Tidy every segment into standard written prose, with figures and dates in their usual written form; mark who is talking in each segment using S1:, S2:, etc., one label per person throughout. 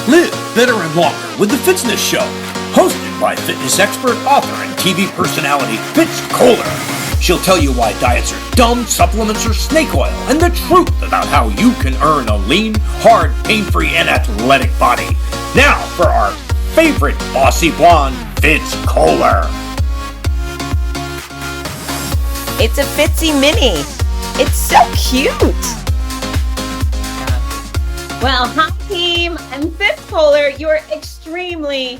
S1: Live better and longer with the Fitzness Show, hosted by fitness expert, author, and TV personality Fitz Kohler. She'll tell you why diets are dumb, supplements are snake oil, and the truth about how you can earn a lean, hard, pain-free, and athletic body. Now for our favorite bossy blonde, Fitz Kohler.
S2: It's a Fitzy Mini. It's so cute. Well, hi team, I'm Fitz Kohler, your extremely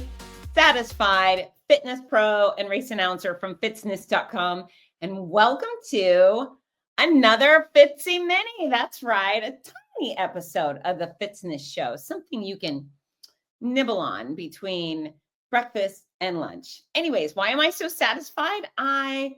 S2: satisfied fitness pro and race announcer from Fitzness.com, and welcome to another Fitzy Mini. That's right, a tiny episode of the Fitzness Show, something you can nibble on between breakfast and lunch. Anyways, why am I so satisfied? I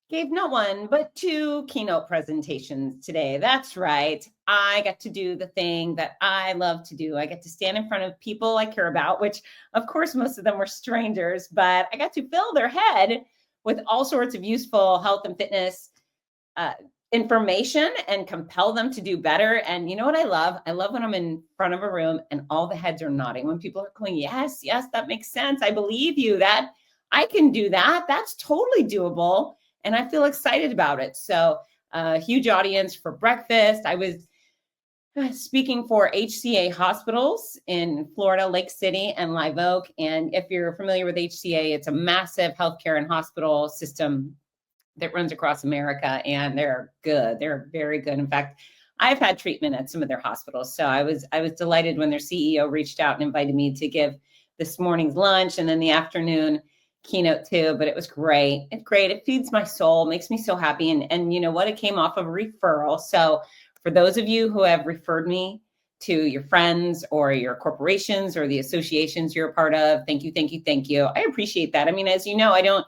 S2: gave not one, but two keynote presentations today. That's right. I got to do the thing that I love to do. I get to stand in front of people I care about, which of course, most of them were strangers, but I got to fill their head with all sorts of useful health and fitness information and compel them to do better. And you know what I love? I love when I'm in front of a room and all the heads are nodding, when people are going, yes, that makes sense. I believe you, that I can do that. That's totally doable. And I feel excited about it. So a huge audience for breakfast. I was speaking for HCA hospitals in Florida, Lake City and Live Oak. And if you're familiar with HCA, it's a massive healthcare and hospital system that runs across America. And they're good. They're very good. In fact, I've had treatment at some of their hospitals. So I was delighted when their CEO reached out and invited me to give this morning's lunch and then the afternoon keynote too, but it was great. It's great. It feeds my soul, makes me so happy. And you know what? It came off of a referral. So for those of you who have referred me to your friends or your corporations or the associations you're a part of, thank you, thank you, thank you. I appreciate that. I mean, as you know, I don't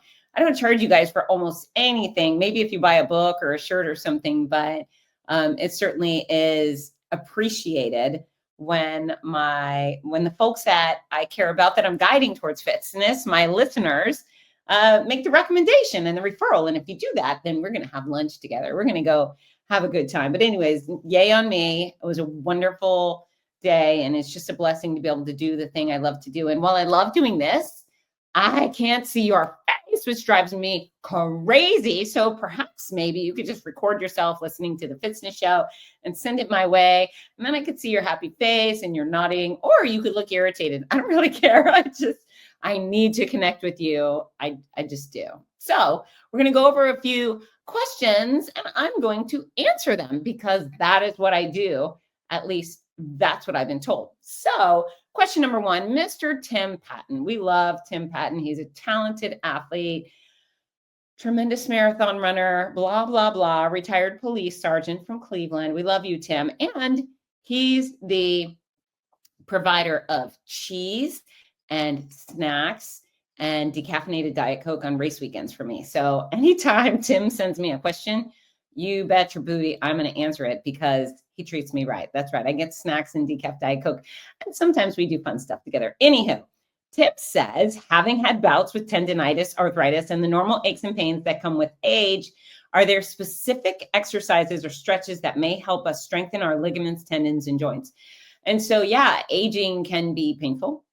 S2: charge you guys for almost anything. Maybe if you buy a book or a shirt or something, but it certainly is appreciated when the folks that I care about, that I'm guiding towards fitness, my listeners, make the recommendation and the referral. And if you do that, then we're going to have lunch together. We're going to go have a good time. But anyways, yay on me. It was a wonderful day. And it's just a blessing to be able to do the thing I love to do. And while I love doing this, I can't see your face, which drives me crazy. So perhaps maybe you could just record yourself listening to the Fitzness Show and send it my way. And then I could see your happy face and you're nodding, or you could look irritated. I don't really care. I need to connect with you. I just do. So we're going to go over a few questions and I'm going to answer them because that is what I do. At least that's what I've been told. So question number one, Mr. Tim Patton. We love Tim Patton. He's a talented athlete, tremendous marathon runner, blah, blah, blah, retired police sergeant from Cleveland. We love you, Tim. And he's the provider of cheese and snacks and decaffeinated Diet Coke on race weekends for me. So anytime Tim sends me a question, you bet your booty I'm going to answer it because he treats me right. That's right. I get snacks and decaf Diet Coke. And sometimes we do fun stuff together. Anywho, Tip says, having had bouts with tendinitis, arthritis, and the normal aches and pains that come with age, are there specific exercises or stretches that may help us strengthen our ligaments, tendons, and joints? And so, yeah, aging can be painful.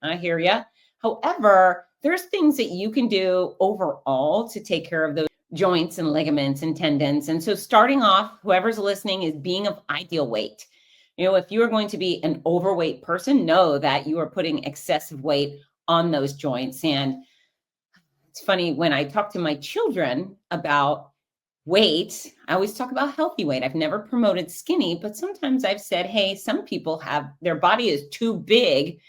S2: I hear you. However, there's things that you can do overall to take care of those joints and ligaments and tendons. And so starting off, whoever's listening, is being of ideal weight. You know, if you are going to be an overweight person, know that you are putting excessive weight on those joints. And it's funny, when I talk to my children about weight, I always talk about healthy weight. I've never promoted skinny, but sometimes I've said, hey, some people their body is too big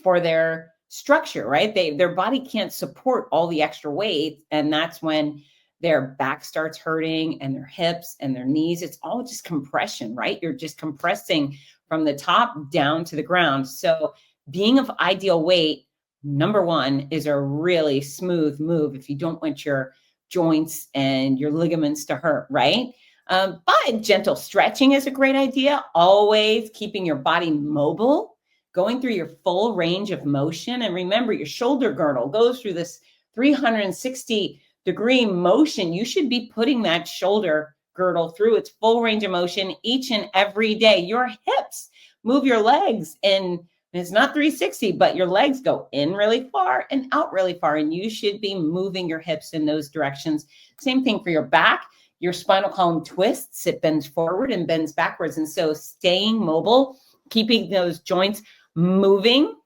S2: for their structure, right? Their body can't support all the extra weight. And that's when their back starts hurting and their hips and their knees. It's all just compression, right? You're just compressing from the top down to the ground. So being of ideal weight, number one, is a really smooth move if you don't want your joints and your ligaments to hurt, right? But gentle stretching is a great idea. Always keeping your body mobile, going through your full range of motion. And remember, your shoulder girdle goes through this 360-degree motion. You should be putting that shoulder girdle through its full range of motion each and every day. Your hips, move your legs in And it's not 360, but your legs go in really far and out really far. And you should be moving your hips in those directions. Same thing for your back. Your spinal column twists, it bends forward and bends backwards. And so staying mobile, keeping those joints moving,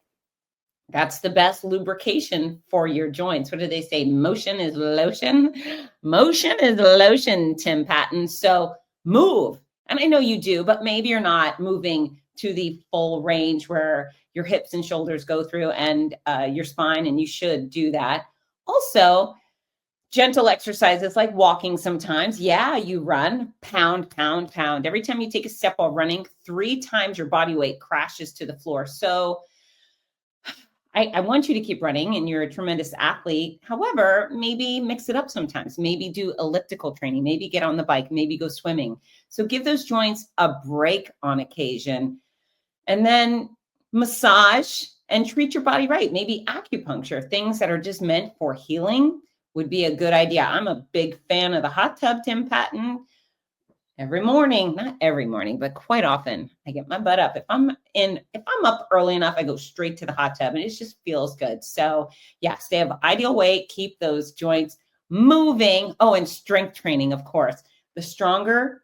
S2: that's the best lubrication for your joints. What do they say? Motion is lotion. Motion is lotion, Tim Patton. So move. And I know you do, but maybe you're not moving to the full range where your hips and shoulders go through and your spine, and you should do that. Also, gentle exercises like walking sometimes. Yeah, you run, pound, pound, pound. Every time you take a step while running, 3 times your body weight crashes to the floor. So I want you to keep running, and you're a tremendous athlete. However, maybe mix it up sometimes. Maybe do elliptical training, maybe get on the bike, maybe go swimming. So give those joints a break on occasion, and then massage and treat your body right. Maybe acupuncture, things that are just meant for healing would be a good idea. I'm a big fan of the hot tub, Tim Patton. Every morning, not every morning, but quite often, I get my butt up. If I'm up early enough, I go straight to the hot tub, and it just feels good. So yeah, stay of ideal weight, keep those joints moving. Oh, and strength training, of course. The stronger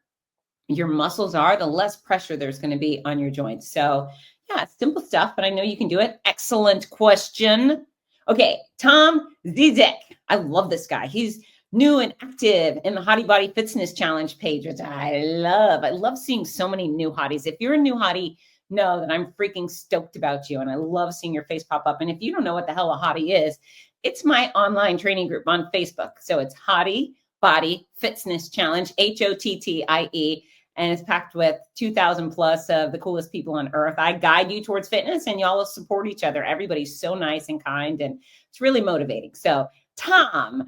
S2: your muscles are, the less pressure there's going to be on your joints. So yeah, simple stuff, but I know you can do it. Excellent question. Okay, Tom Zizek. I love this guy. He's new and active in the Hottie Body Fitzness Challenge page, which I love. I love seeing so many new hotties. If you're a new hottie, know that I'm freaking stoked about you, and I love seeing your face pop up. And if you don't know what the hell a hottie is, it's my online training group on Facebook. So it's Hottie Body Fitzness Challenge, HOTTIE, and it's packed with 2,000 plus of the coolest people on earth. I guide you towards fitness, and y'all will support each other. Everybody's so nice and kind, and it's really motivating. So Tom's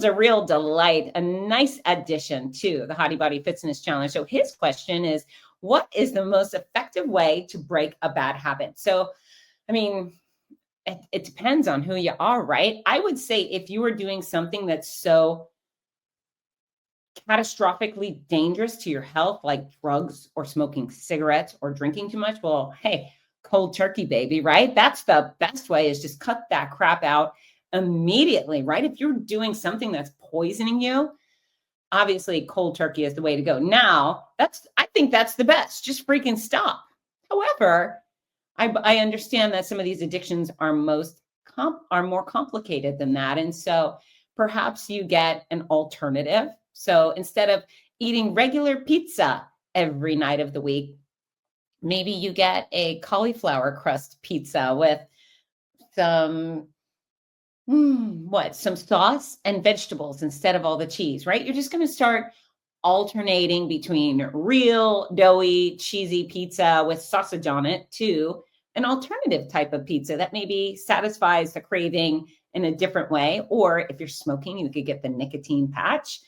S2: a real delight, a nice addition to the Hottie Body Fitzness Challenge. So his question is, what is the most effective way to break a bad habit? So, I mean, it depends on who you are, right? I would say if you are doing something that's so catastrophically dangerous to your health, like drugs or smoking cigarettes or drinking too much, well, hey, cold turkey, baby, right? That's the best way, is just cut that crap out immediately, right? If you're doing something that's poisoning you, obviously cold turkey is the way to go. Now, I think that's the best. Just freaking stop. However, I understand that some of these addictions are more complicated than that. And so perhaps you get an alternative. So instead of eating regular pizza every night of the week, maybe you get a cauliflower crust pizza with some sauce and vegetables instead of all the cheese, right? You're just going to start alternating between real doughy, cheesy pizza with sausage on it to an alternative type of pizza that maybe satisfies the craving in a different way. Or if you're smoking, you could get the nicotine patch.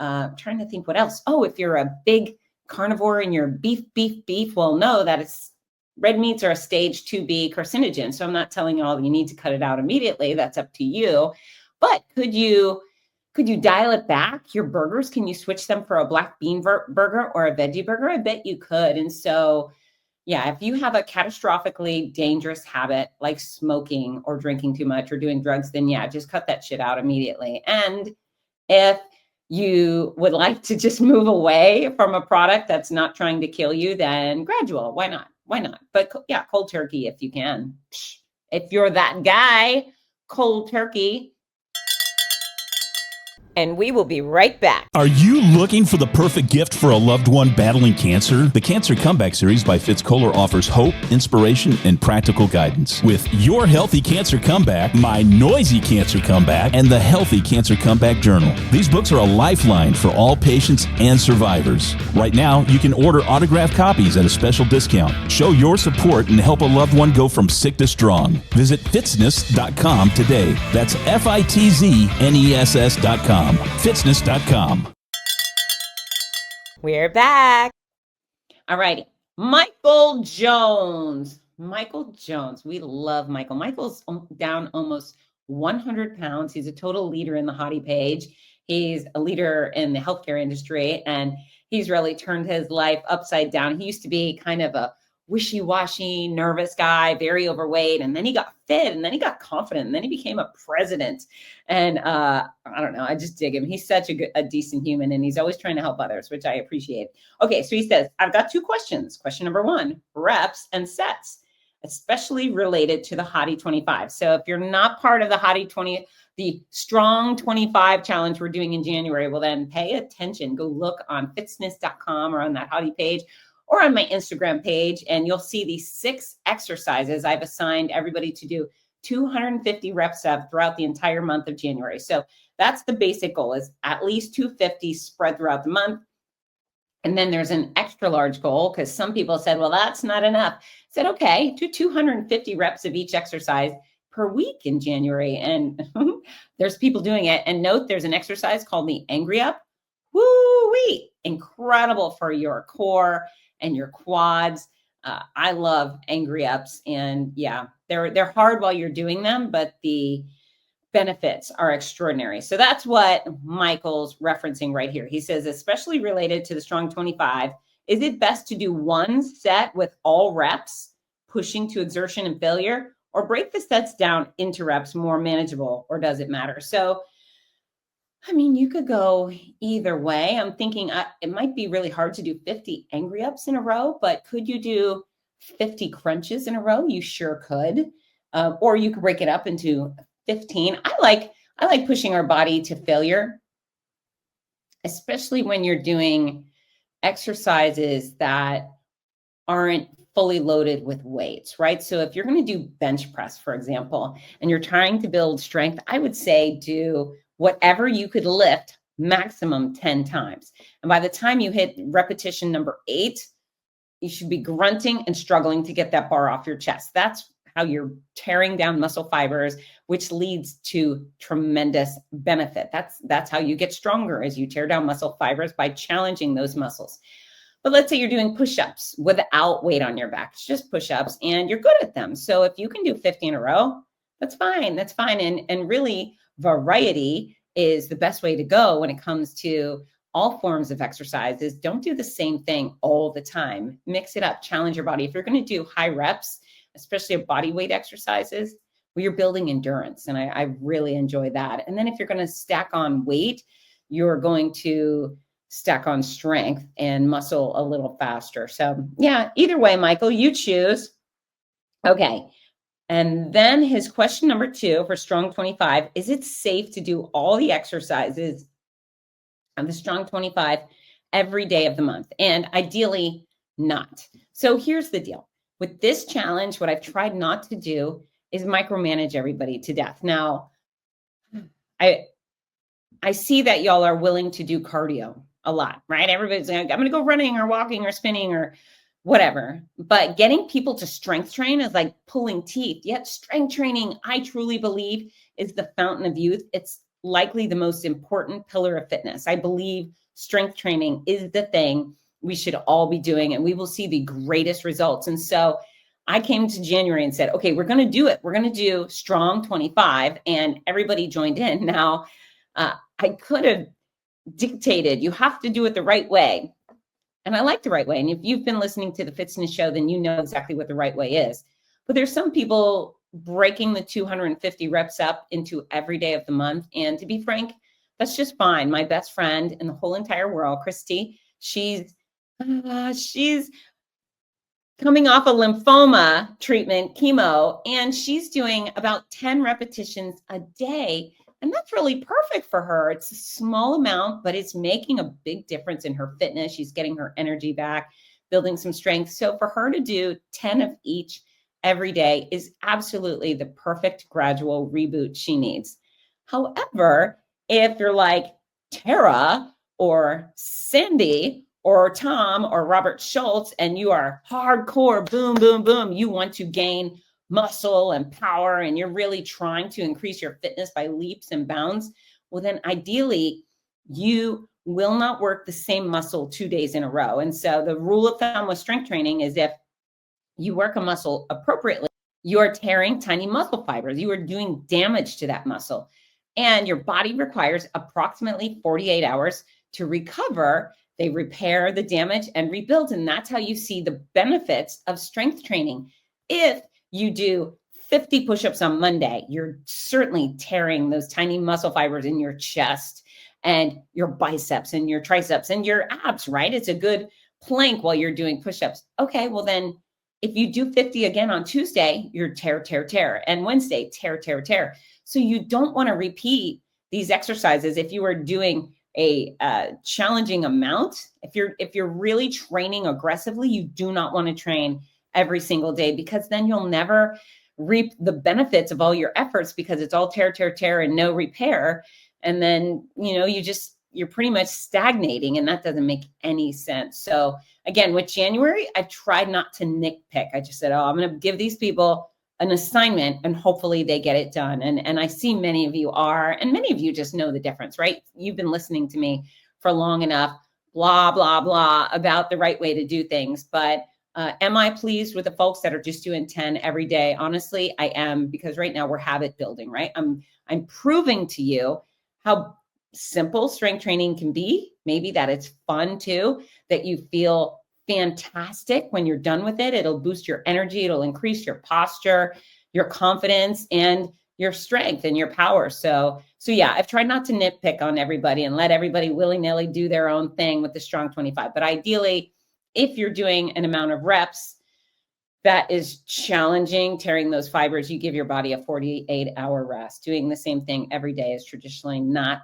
S2: I'm trying to think what else. Oh, if you're a big carnivore and you're beef, well, know that red meats are a stage 2B carcinogen. So I'm not telling you all you need to cut it out immediately. That's up to you. But could you dial it back? Your burgers, can you switch them for a black bean burger or a veggie burger? I bet you could. And so, yeah, if you have a catastrophically dangerous habit like smoking or drinking too much or doing drugs, then yeah, just cut that shit out immediately. And if you would like to just move away from a product that's not trying to kill you, then gradual. Why not? But yeah, cold turkey if you can. If you're that guy, cold turkey. And we will be right back.
S3: Are you looking for the perfect gift for a loved one battling cancer? The Cancer Comeback series by Fitz offers hope, inspiration, and practical guidance. With Your Healthy Cancer Comeback, My Noisy Cancer Comeback, and the Healthy Cancer Comeback Journal. These books are a lifeline for all patients and survivors. Right now, you can order autographed copies at a special discount. Show your support and help a loved one go from sick to strong. Visit Fitzness.com today. That's Fitzness.com. Fitzness.com.
S2: We're back. All righty. Michael Jones. We love Michael. Michael's down almost 100 pounds. He's a total leader in the Hottie page. He's a leader in the healthcare industry, and he's really turned his life upside down. He used to be kind of a wishy-washy, nervous guy, very overweight. And then he got fit, and then he got confident, and then he became a president. And I don't know, I just dig him. He's such a decent human, and he's always trying to help others, which I appreciate. Okay, so he says, I've got 2 questions. Question number 1, reps and sets, especially related to the Hottie 25. So if you're not part of the Strong 25 challenge we're doing in January, well, then pay attention. Go look on Fitzness.com or on that Hottie page or on my Instagram page, and you'll see these 6 exercises I've assigned everybody to do 250 reps of throughout the entire month of January. So that's the basic goal, is at least 250 spread throughout the month. And then there's an extra large goal, because some people said, well, that's not enough. I said, okay, do 250 reps of each exercise per week in January. And there's people doing it. And note, there's an exercise called the Angry Up. Woo-wee! Incredible for your core and your quads. I love Angry Ups. And yeah, they're hard while you're doing them, but the benefits are extraordinary. So that's what Michael's referencing right here. He says, especially related to the Strong 25, is it best to do one set with all reps, pushing to exertion and failure, or break the sets down into reps more manageable, or does it matter? So, I mean, you could go either way. I'm thinking it might be really hard to do 50 Angry Ups in a row, but could you do 50 crunches in a row? You sure could. Or you could break it up into 15. I like pushing our body to failure, especially when you're doing exercises that aren't fully loaded with weights, right? So if you're going to do bench press, for example, and you're trying to build strength, I would say do whatever you could lift maximum 10 times. And by the time you hit repetition number 8, you should be grunting and struggling to get that bar off your chest. That's how you're tearing down muscle fibers, which leads to tremendous benefit. That's how you get stronger, as you tear down muscle fibers by challenging those muscles. But let's say you're doing push-ups without weight on your back. It's just push-ups, and you're good at them. So if you can do 50 in a row, that's fine. That's fine. And really, variety is the best way to go when it comes to all forms of exercises. Don't do the same thing all the time. Mix it up. Challenge your body. If you're going to do high reps, especially body weight exercises, well, you're building endurance. And I really enjoy that. And then if you're going to stack on weight, you're going to stack on strength and muscle a little faster. So yeah, either way, Michael, you choose. Okay. And then his question number 2 for Strong 25, is it safe to do all the exercises on the Strong 25 every day of the month? And ideally not. So here's the deal. With this challenge, what I've tried not to do is micromanage everybody to death. Now, I see that y'all are willing to do cardio a lot, right? Everybody's like, I'm going to go running or walking or spinning or whatever. But getting people to strength train is like pulling teeth. Yet strength training, I truly believe, is the fountain of youth. It's likely the most important pillar of fitness. I believe strength training is the thing we should all be doing, and we will see the greatest results. And so I came to January and said, okay, we're going to do it. We're going to do Strong 25, and everybody joined in. Now, I could have dictated, you have to do it the right way. And I like the right way. And if you've been listening to the Fitzness show, then you know exactly what the right way is. But there's some people breaking the 250 reps up into every day of the month. And to be frank, that's just fine. My best friend in the whole entire world, Christy, she's coming off a lymphoma treatment, chemo, and she's doing about 10 repetitions a day. And that's really perfect for her. It's a small amount, but it's making a big difference in her fitness. She's getting her energy back, building some strength. So for her to do 10 of each every day is absolutely the perfect gradual reboot she needs. However, if you're like Tara or Cindy or Tom or Robert Schultz, and you are hardcore, boom, boom, boom, you want to gain muscle and power, and you're really trying to increase your fitness by leaps and bounds, well, then ideally you will not work the same muscle 2 days in a row. And so the rule of thumb with strength training is if you work a muscle appropriately, you are tearing tiny muscle fibers. You are doing damage to that muscle. And your body requires approximately 48 hours to recover They repair the damage and rebuild. And that's how you see the benefits of strength training. If you do 50 push-ups on Monday, you're certainly tearing those tiny muscle fibers in your chest and your biceps and your triceps and your abs, right? It's a good plank while you're doing push-ups. Okay, well then, if you do 50 again on Tuesday, you're tear. And Wednesday, tear. So you don't want to repeat these exercises if you are doing a challenging amount. If you're really training aggressively, you do not want to train every single day, because then you'll never reap the benefits of all your efforts, because it's all tear and no repair. And then, you're pretty much stagnating, and that doesn't make any sense. So again, with January, I tried not to nitpick. I just said, I'm going to give these people an assignment and hopefully they get it done. And I see many of you are, and many of you just know the difference, right? You've been listening to me for long enough, blah, blah, blah, about the right way to do things. But am I pleased with the folks that are just doing 10 every day? Honestly, I am, because right now we're habit building, right? I'm proving to you how simple strength training can be. Maybe that it's fun too, that you feel fantastic when you're done with it. It'll boost your energy. It'll increase your posture, your confidence, and your strength and your power. So yeah, I've tried not to nitpick on everybody and let everybody willy-nilly do their own thing with the Strong 25. But ideally, if you're doing an amount of reps that is challenging, tearing those fibers, you give your body a 48-hour rest. Doing the same thing every day is traditionally not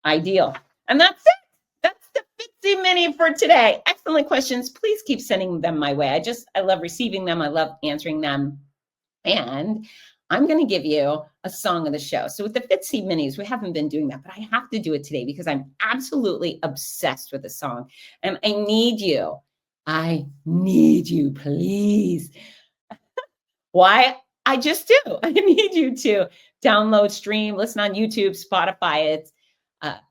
S2: ideal. And that's it. That's the Fitzy Mini for today. Excellent questions. Please keep sending them my way. I love receiving them. I love answering them. And I'm going to give you a song of the show. So with the Fitzy Minis, we haven't been doing that, but I have to do it today because I'm absolutely obsessed with the song. And I need you, please. Why? I just do. I need you to download, stream, listen on YouTube, Spotify. It's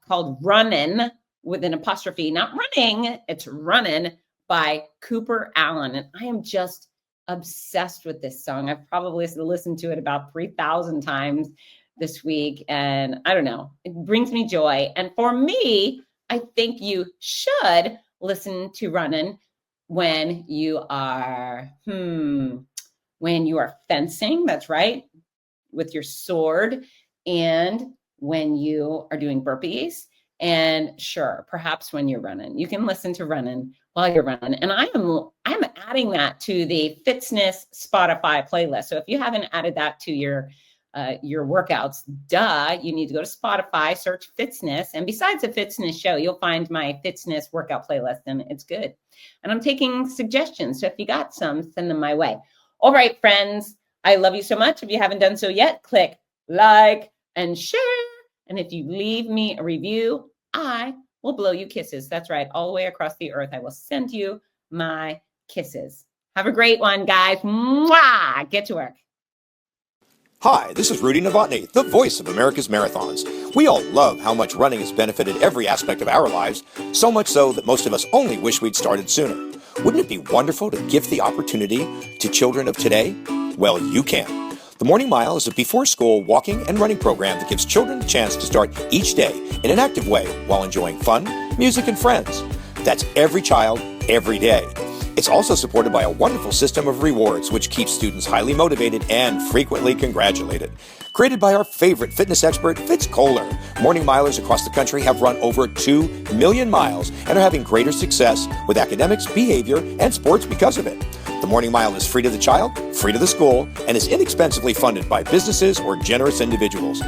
S2: called Runnin' with an apostrophe, not running, it's Runnin' by Cooper Allen. And I am just obsessed with this song. I've probably listened to it about 3,000 times this week. And I don't know, it brings me joy. And for me, I think you should listen to Runnin' when you are, fencing, that's right, with your sword, and when you are doing burpees, and sure, perhaps when you're running. You can listen to Runnin' while you're running. And I'm adding that to the Fitzness Spotify playlist. So if you haven't added that to your workouts, you need to go to Spotify, search Fitzness. And besides the Fitzness show, you'll find my Fitzness workout playlist, and it's good. And I'm taking suggestions. So if you got some, send them my way. All right, friends, I love you so much. If you haven't done so yet, click like and share. And if you leave me a review, I will blow you kisses. That's right. All the way across the earth, I will send you my kisses. Have a great one, guys. Mwah! Get to work.
S1: Hi, this is Rudy Novotny, the voice of America's Marathons. We all love how much running has benefited every aspect of our lives, so much so that most of us only wish we'd started sooner. Wouldn't it be wonderful to give the opportunity to children of today? Well, you can. The Morning Mile is a before-school walking and running program that gives children a chance to start each day in an active way while enjoying fun, music, and friends. That's every child, every day. It's also supported by a wonderful system of rewards, which keeps students highly motivated and frequently congratulated. Created by our favorite fitness expert, Fitz Kohler, Morning Milers across the country have run over 2 million miles and are having greater success with academics, behavior, and sports because of it. The Morning Mile is free to the child, free to the school, and is inexpensively funded by businesses or generous individuals.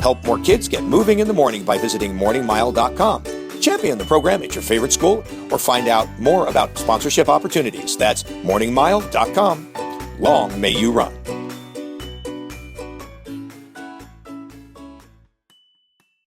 S1: Help more kids get moving in the morning by visiting morningmile.com. Champion the program at your favorite school or find out more about sponsorship opportunities. That's morningmile.com. Long may you run.